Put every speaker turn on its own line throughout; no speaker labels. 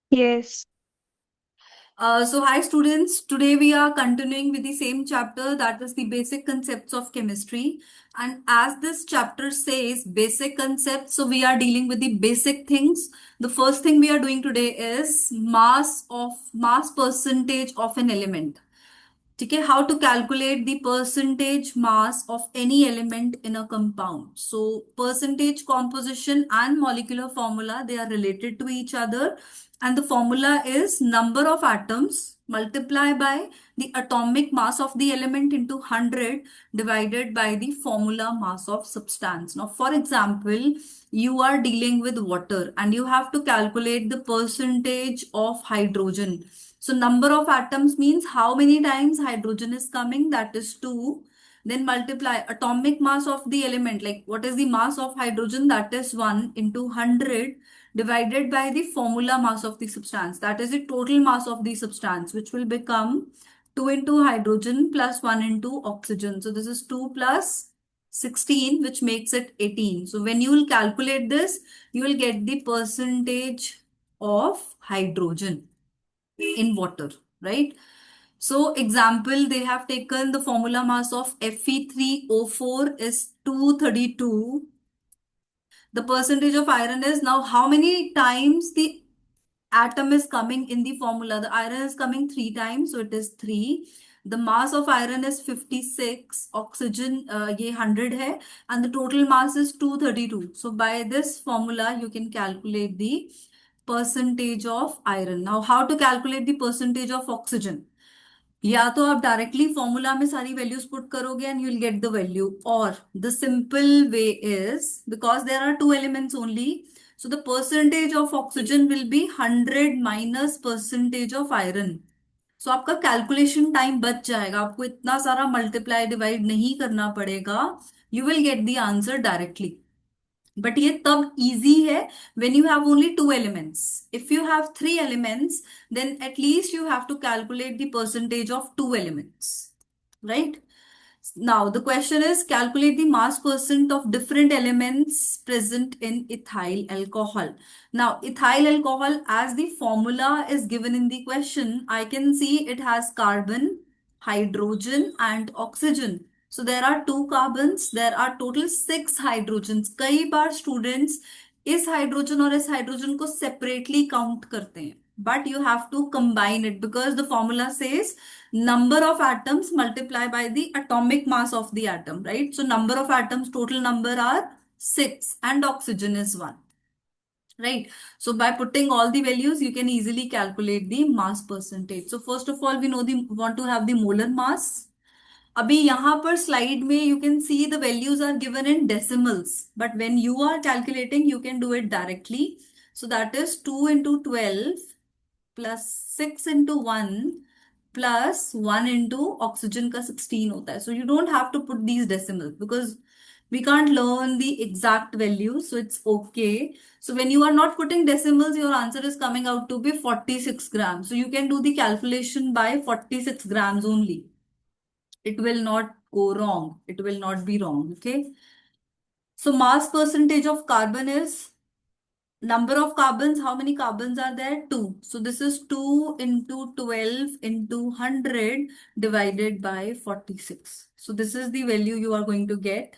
Yes.
So hi students, today we are continuing with the same chapter, that is the basic concepts of chemistry. And as this chapter says basic concepts, so we are dealing with the basic things. The first thing we are doing today is mass percentage of an element. Okay, how to calculate the percentage mass of any element in a compound. So percentage composition and molecular formula, they are related to each other, and the formula is number of atoms multiplied by the atomic mass of the element into 100 divided by the formula mass of substance. Now for example, you are dealing with water and you have to calculate the percentage of hydrogen. So number of atoms means how many times hydrogen is coming, that is 2. Then multiply atomic mass of the element, like what is the mass of hydrogen, that is 1 into 100 divided by the formula mass of the substance, that is the total mass of the substance, which will become 2 into hydrogen plus 1 into oxygen. So this is 2 plus 16, which makes it 18. So when you will calculate this, you will get the percentage of hydrogen in water, right? So example, they have taken the formula mass of Fe3O4 is 232. The percentage of iron is, now how many times the atom is coming in the formula? The iron is coming 3 times, so it is 3. The mass of iron is 56, oxygen ये 100 है, and the total mass is 232. So by this formula, you can calculate the percentage of iron. Now, how to calculate the percentage of oxygen? या तो आप directly formula में सारी values put करोगे and you will get the value, और the simple way is, because there are two elements only, so the percentage of oxygen will be 100 minus percentage of iron. So आपका calculation time बच जाएगा, आपको इतना सारा multiply divide नहीं करना पड़ेगा. You will get the answer directly. But ये तब इजी है when you have only two elements. If you have three elements, then at least you have to calculate the percentage of two elements, right? Now the question is, calculate the mass percent of different elements present in ethyl alcohol. Now ethyl alcohol, as the formula is given in the question, I can see it has carbon, hydrogen and oxygen. So there are two carbons, there are total six hydrogens. कई बार students इस hydrogen और इस hydrogen को separately count करते हैं, but you have to combine it because the formula says number of atoms multiplied by the atomic mass of the atom, right? So number of atoms, total number are 6 and oxygen is 1, right? So by putting all the values, you can easily calculate the mass percentage. So first of all, we know the want to have the molar mass. अभी यहाँ पर slide में you can see the values are given in decimals, but when you are calculating you can do it directly. So that is 2 into 12 plus 6 into 1 plus 1 into oxygen का 16 होता है. So you don't have to put these decimal because we can't learn the exact value, so it's okay. So when you are not putting decimals, your answer is coming out to be 46 grams. So you can do the calculation by 46 grams only. It will not go wrong. It will not be wrong. Okay. So mass percentage of carbon is number of carbons. How many carbons are there? 2. So this is 2 into 12 into 100 divided by 46. So this is the value you are going to get.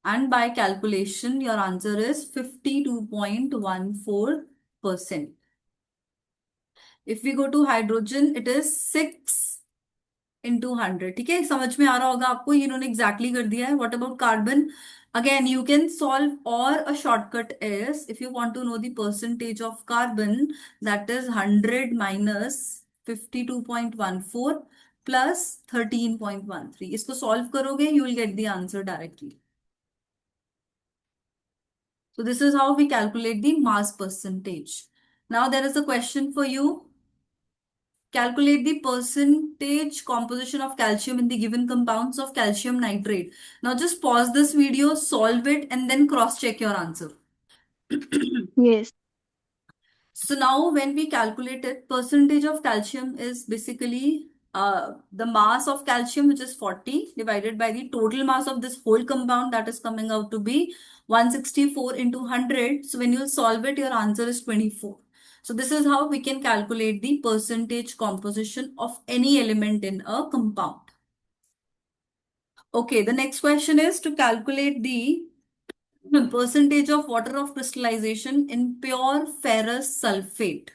And by calculation, your answer is 52.14%. If we go to hydrogen, it is 6 into 100. ठीक है, समझ में आ रहा होगा आपको, ये इन्होंने exactly कर दिया है. What about carbon? Again you can solve, और a shortcut is, if you want to know the percentage of carbon, that is 100 minus 52.14 plus 13.13. इसको सॉल्व करोगे, you will get the answer directly. So this is how we calculate the mass percentage. Now there is a question for you. Calculate the percentage composition of calcium in the given compounds of calcium nitrate. Now just pause this video, solve it, and then cross check your answer.
Yes.
So now when we calculate it, percentage of calcium is basically the mass of calcium, which is 40, divided by the total mass of this whole compound, that is coming out to be 164 into 100. So when you solve it, your answer is 24. So this is how we can calculate the percentage composition of any element in a compound. Okay, the next question is to calculate the percentage of water of crystallization in pure ferrous sulfate.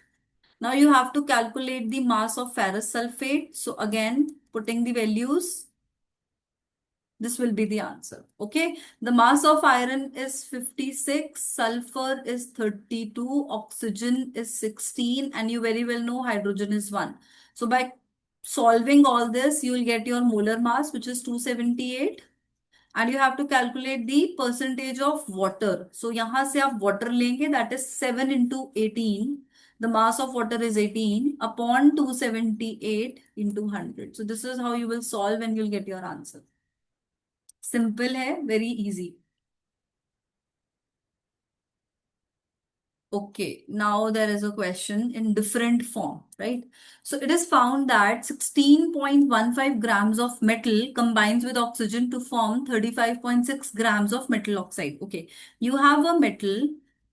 Now you have to calculate the mass of ferrous sulfate. So again, putting the values, this will be the answer. Okay. The mass of iron is 56, sulfur is 32, oxygen is 16, and you very well know hydrogen is 1. So by solving all this, you will get your molar mass, which is 278. And you have to calculate the percentage of water. So यहाँ से आप water लेंगे, that is 7 into 18. The mass of water is 18 upon 278 into 100. So this is how you will solve and you'll get your answer. Simple है, very easy. Okay, now there is a question in different form, right? So it is found that 16.15 grams of metal combines with oxygen to form 35.6 grams of metal oxide. Okay, you have a metal,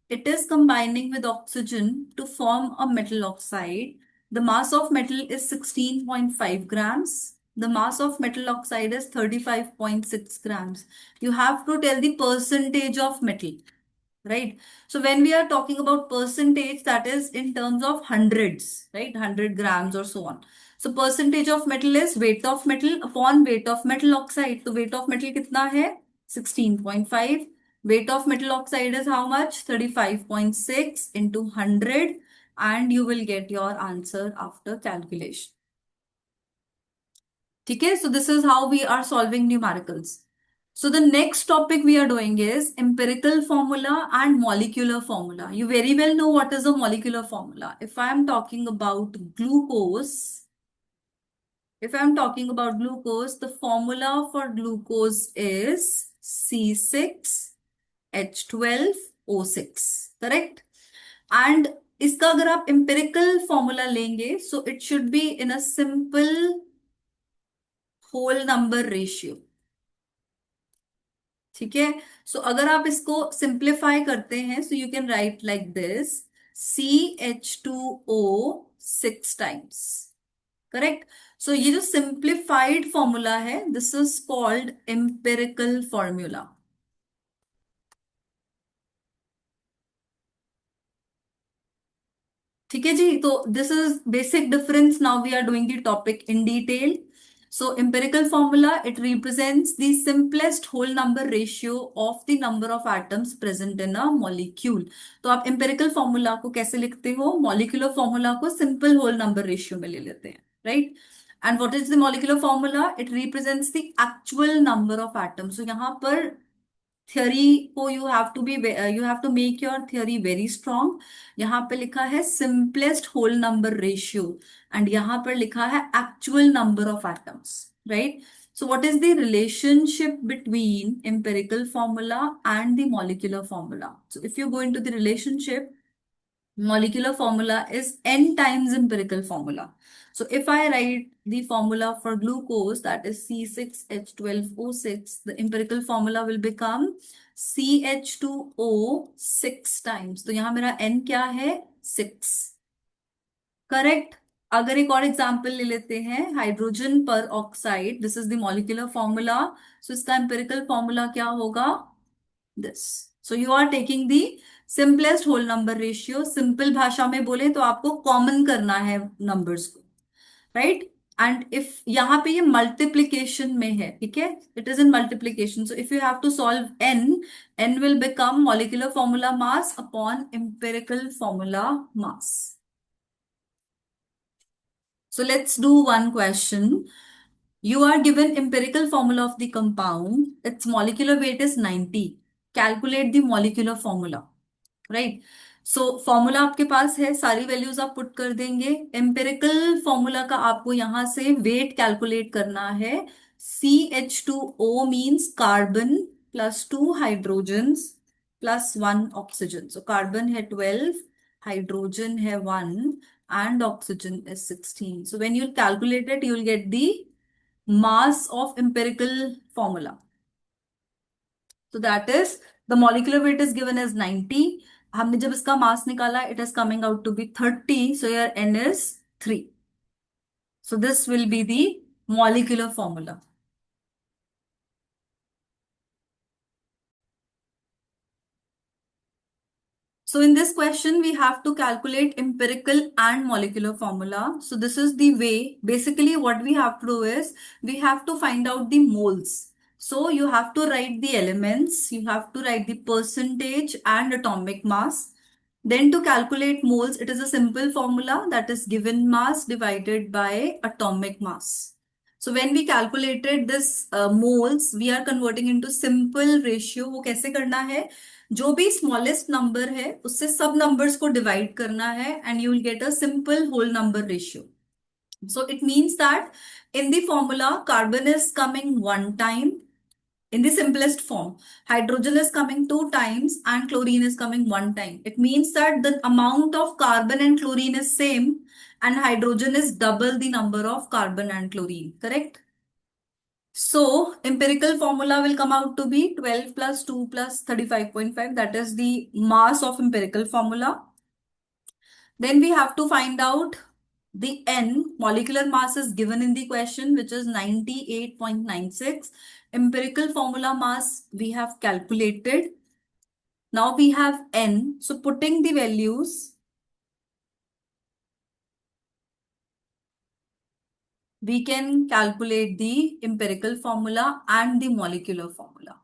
it is combining with oxygen to form a metal oxide. The mass of metal is 16.5 grams. The mass of metal oxide is 35.6 grams. You have to tell the percentage of metal. Right. So when we are talking about percentage, that is in terms of hundreds, right? 100 grams or so on. So percentage of metal is weight of metal upon weight of metal oxide. So weight of metal कितना है? 16.5. Weight of metal oxide is how much? 35.6 into 100, and you will get your answer after calculation. Okay, so this is how we are solving numericals. So the next topic we are doing is empirical formula and molecular formula. You very well know what is a molecular formula. If I am talking about glucose, the formula for glucose is C6H12O6, correct? And इसका अगर आप empirical formula लेंगे, so it should be in a simple whole number ratio. ठीक है. सो अगर आप इसको simplify करते हैं, so you can write like this, CH2O 6 times. Correct. So ये जो सिंप्लीफाइड फॉर्मूला है, this is called empirical formula. ठीक है जी. तो this is basic difference. Now we are doing the topic in detail. So empirical formula, it represents the simplest whole number ratio of the number of atoms present in a molecule. तो आप empirical formula को कैसे लिखते हो? Molecular formula को simple whole number ratio में ले लेते हैं, right? And what is the molecular formula? It represents the actual number of atoms. So यहाँ पर थियोरी को you have to make your theory very strong. यहाँ पे लिखा है simplest whole number ratio, and यहाँ पर लिखा है actual number of atoms, right? So what is the relationship between empirical formula and the molecular formula? So if you go into the relationship, molecular formula is n times empirical formula. So if I write the formula for glucose, that is C6H12O6, the empirical formula will become CH2O 6 times. तो यहाँ मेरा n क्या है? 6. Correct. अगर एक और example ले लेते हैं, hydrogen peroxide, this is the molecular formula. So इसका एम्पिरिकल फॉर्मूला क्या होगा? This. So you are taking the simplest whole number ratio. Simple भाषा में बोले तो आपको कॉमन करना है नंबर्स को, राइट? एंड इफ यहाँ पे ये मल्टीप्लीकेशन में है, ठीक है, it is in multiplication. So if you have to solve n will become molecular formula mass upon empirical formula mass. So let's do one question. You are given empirical formula of the compound. Its molecular weight is 90. Calculate the molecular formula. Right. So formula आपके पास है, सारी values आप put कर देंगे. Empirical formula का आपको यहां से वेट कैलकुलेट करना है. CH2O means carbon plus 2 hydrogens plus 1 oxygen. So carbon है 12, हाइड्रोजन है 1, and oxygen is 16. So when you calculate it, you will get the mass of empirical formula. So that is, the molecular weight is given as 90, हमने जब इसका mass निकाला, it is coming out to be 30, so your n is 3. So this will be the molecular formula. So in this question, we have to calculate empirical and molecular formula. So this is the way. Basically, what we have to do is we have to find out the moles. So you have to write the elements, you have to write the percentage and atomic mass. Then to calculate moles, it is a simple formula, that is given mass divided by atomic mass. So when we calculated this moles, we are converting into simple ratio. वो कैसे करना है? जो भी smallest number है उससे सब numbers को डिवाइड करना है and you will get a simple whole number ratio. So it means that in the formula, carbon is coming one time in the simplest form, hydrogen is coming two times, and chlorine is coming one time. It means that the amount of carbon and chlorine is same, and hydrogen is double the number of carbon and chlorine. Correct? So empirical formula will come out to be 12 plus 2 plus 35.5. That is the mass of empirical formula. Then we have to find out the N. Molecular mass is given in the question, which is 98.96. Empirical formula mass we have calculated. Now we have N. So putting the values, we can calculate the empirical formula and the molecular formula.